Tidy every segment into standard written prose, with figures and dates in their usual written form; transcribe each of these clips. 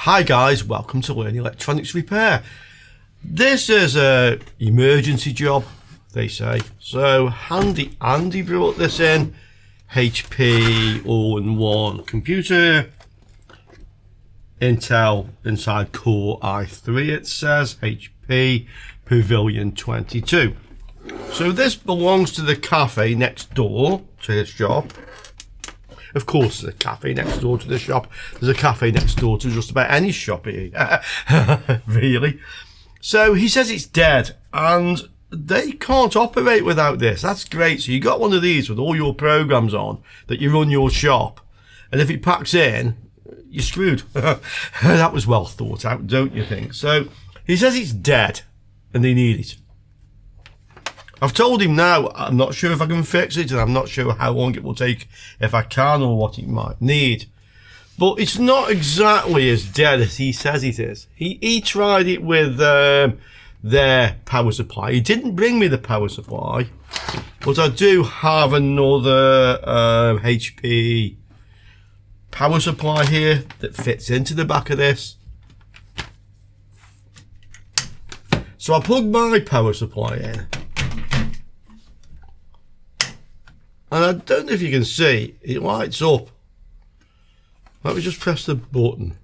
Hi guys, welcome to Learn Electronics Repair. This is a emergency job, they say. So Andy brought this in. HP All-in-One computer. Intel inside Core i3 it says. HP Pavilion 22. So this belongs to the cafe next door to this shop. Of course, there's a cafe next door to the shop. There's a cafe next door to just about any shop here. Really. So he says it's dead and they can't operate without this. That's great. So you got one of these with all your programs on that you run your shop. And if it packs in, you're screwed. That was well thought out, don't you think? So he says it's dead and they need it. I've told him now, I'm not sure if I can fix it and I'm not sure how long it will take if I can or what it might need. But it's not exactly as dead as he says it is. He tried it with their power supply. He didn't bring me the power supply, but I do have another HP power supply here that fits into the back of this. So I plug my power supply in. And I don't know if you can see, it lights up. Let me just press the button.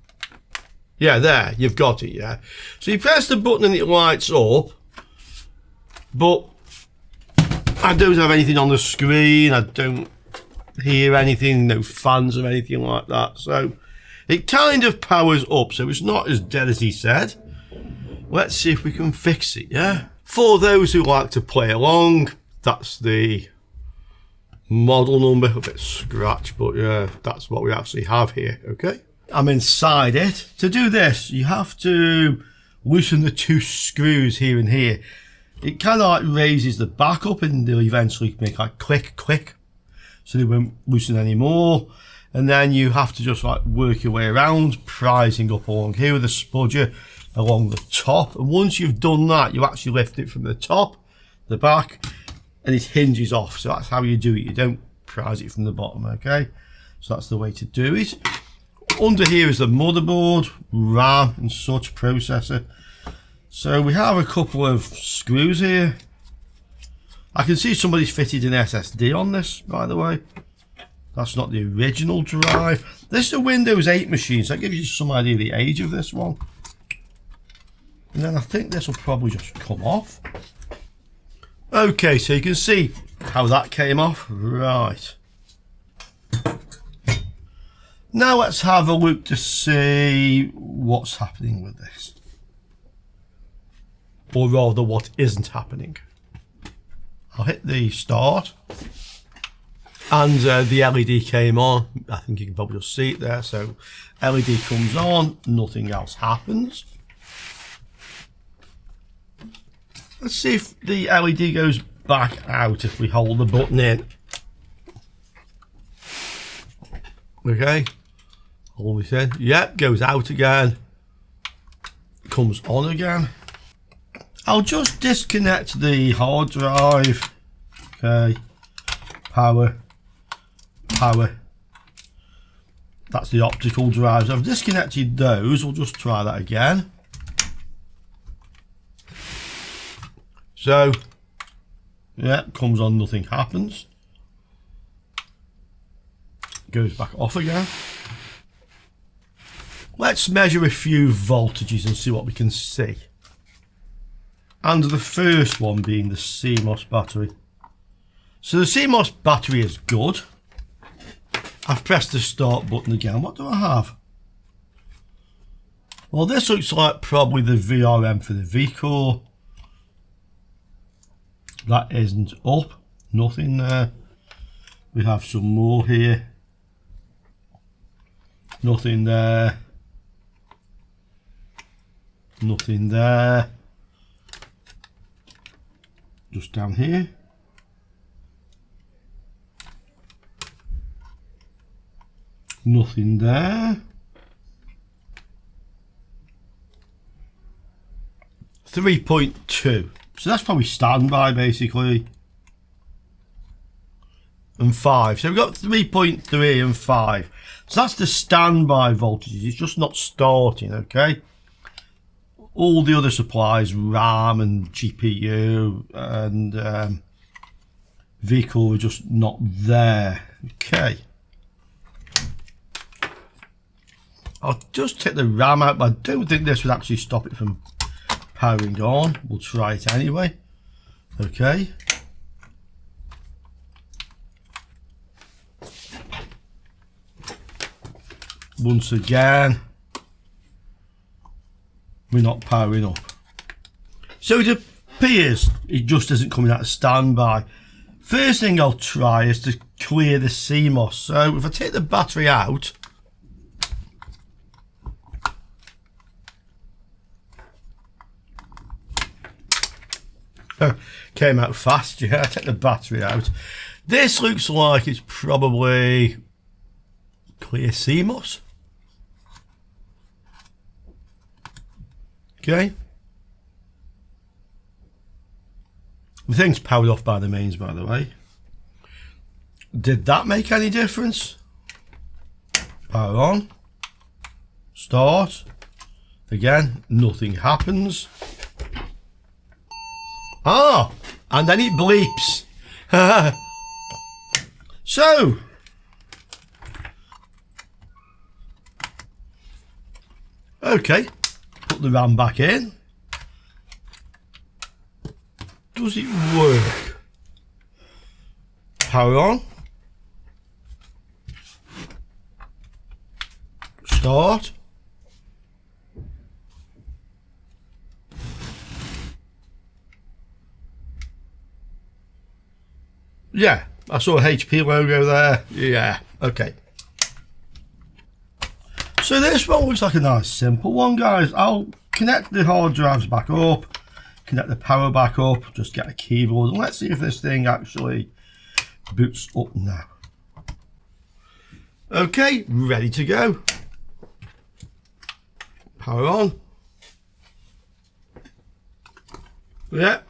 Yeah, there, you've got it, yeah. So you press the button and it lights up. But I don't have anything on the screen. I don't hear anything, no fans or anything like that. So it kind of powers up, so it's not as dead as he said. Let's see if we can fix it, yeah? For those who like to play along, that's the model number, a bit scratched, but yeah, that's what we actually have here. Okay, I'm inside it. To do this, you have to loosen the two screws here and here. It kind of like raises the back up and they'll eventually make like click, so they won't loosen anymore. And then you have to just like work your way around, prising up along here with a spudger along the top. And once you've done that, you actually lift it from the top, the back, and it hinges off. So that's how you do it. You don't prise it from the bottom, okay? So that's the way to do it. Under here is the motherboard, RAM and such, processor. So we have a couple of screws here. I can see somebody's fitted an SSD on this, by the way. That's not the original drive. This is a Windows 8 machine, so that gives you some idea of the age of this one. And then I think this will probably just come off. Okay, so you can see how that came off. Right. Now let's have a look to see what's happening with this. Or rather, what isn't happening. I'll hit the start. And the LED came on. I think you can probably just see it there. So LED comes on, nothing else happens. Let's see if the LED goes back out if we hold the button in. Okay, hold it in. Yep, goes out again. Comes on again. I'll just disconnect the hard drive. Okay, power. That's the optical drives. I've disconnected those. We'll just try that again. So, yeah, comes on, nothing happens. Goes back off again. Let's measure a few voltages and see what we can see. And the first one being the CMOS battery. So the CMOS battery is good. I've pressed the start button again. What do I have? Well, this looks like probably the VRM for the V-core. That isn't up, nothing there. We have some more here. Nothing there. Nothing there. Just down here. Nothing there. 3.2. So that's probably standby basically. and 5. So we've got 3.3 and 5. So that's the standby voltages. It's just not starting, okay? All the other supplies, RAM and GPU and vehicle, are just not there. Okay. I'll just take the RAM out, but I don't think this would actually stop it from powering on. We'll try it anyway. Okay. Once again, we're not powering up. So it appears it just isn't coming out of standby. First thing I'll try is to clear the CMOS. So if I take the battery out, came out fast, yeah. I take the battery out. This looks like it's probably clear CMOS. Okay. The thing's powered off by the mains, by the way. Did that make any difference? Power on. Start. Again, nothing happens. Ah, and then it bleeps. So, okay, put the RAM back in. Does it work? Power on. Start. Yeah, I saw a HP logo there. Yeah, okay. So this one looks like a nice simple one, guys. I'll connect the hard drives back up, connect the power back up, just get a keyboard, and let's see if this thing actually boots up now. Okay, ready to go. Power on. Yeah.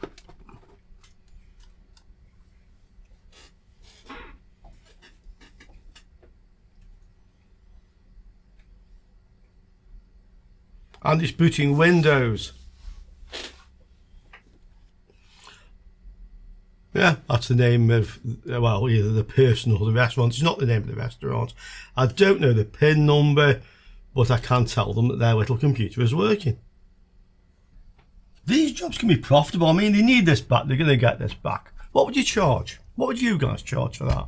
And it's booting Windows. Yeah, that's the name of, well, either the person or the restaurant. It's not the name of the restaurant. I don't know the PIN number, but I can tell them that their little computer is working. These jobs can be profitable. I mean, they need this back. They're going to get this back. What would you charge? What would you guys charge for that?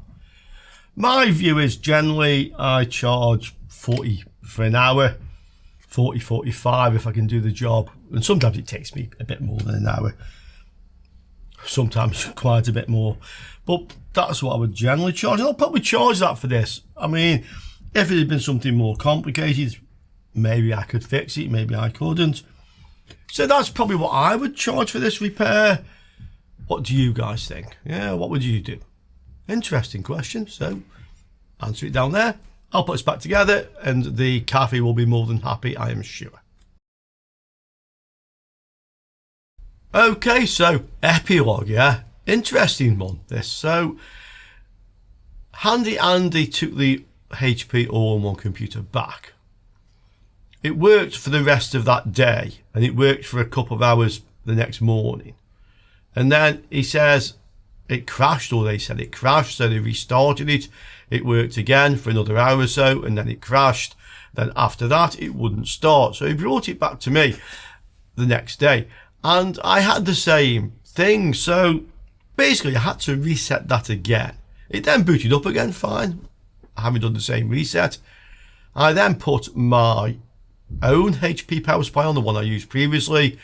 My view is generally I charge 40 for an hour. 40, 45 if I can do the job, and sometimes it takes me a bit more than an hour, sometimes quite a bit more, but that's what I would generally charge, and I'll probably charge that for this. I mean, if it had been something more complicated, maybe I could fix it, maybe I couldn't. So that's probably what I would charge for this repair. What do you guys think? Yeah, what would you do? Interesting question, so answer it down there. I'll put us back together and the cafe will be more than happy, I am sure. Okay, so Epilogue, yeah. Interesting one, this. So, Handy Andy took the HP All-in-One computer back. It worked for the rest of that day and it worked for a couple of hours the next morning. And then he says it crashed, or they said it crashed, so they restarted it. It worked again for another hour or so, and then it crashed. Then after that, it wouldn't start. So he brought it back to me the next day, and I had the same thing. So basically, I had to reset that again. It then booted up again, fine. I haven't done the same reset. I then put my own HP power supply on, the one I used previously.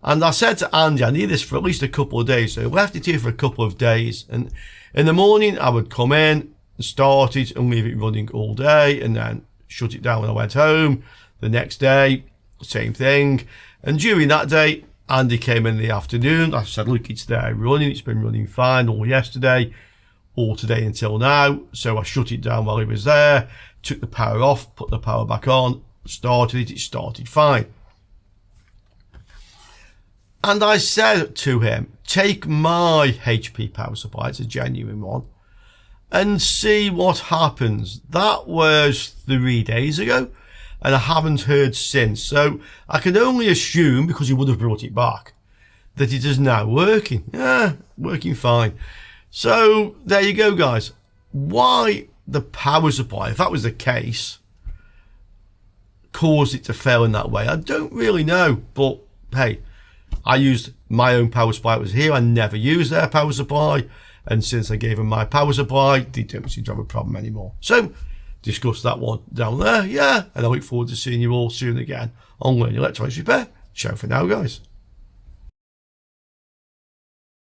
And I said to Andy, I need this for at least a couple of days. So I left it here for a couple of days. And in the morning, I would come in, start it and leave it running all day, and then shut it down when I went home. The next day, same thing. And during that day, Andy came in the afternoon. I said, look, it's there running. It's been running fine all yesterday, all today until now. So I shut it down while he was there, took the power off, put the power back on, started it. It started fine. And I said to him, take my HP power supply, it's a genuine one, and see what happens. That was 3 days ago, and I haven't heard since. So I can only assume, because he would have brought it back, that it is now working. Yeah, working fine. So there you go, guys. Why the power supply, if that was the case, caused it to fail in that way, I don't really know. But hey, I used my own power supply. It was here. I never used their power supply, and since I gave them my power supply, they don't seem to have a problem anymore. So discuss that one down there. Yeah, and I look forward to seeing you all soon again on Learning Electronics Repair. Ciao for now, guys.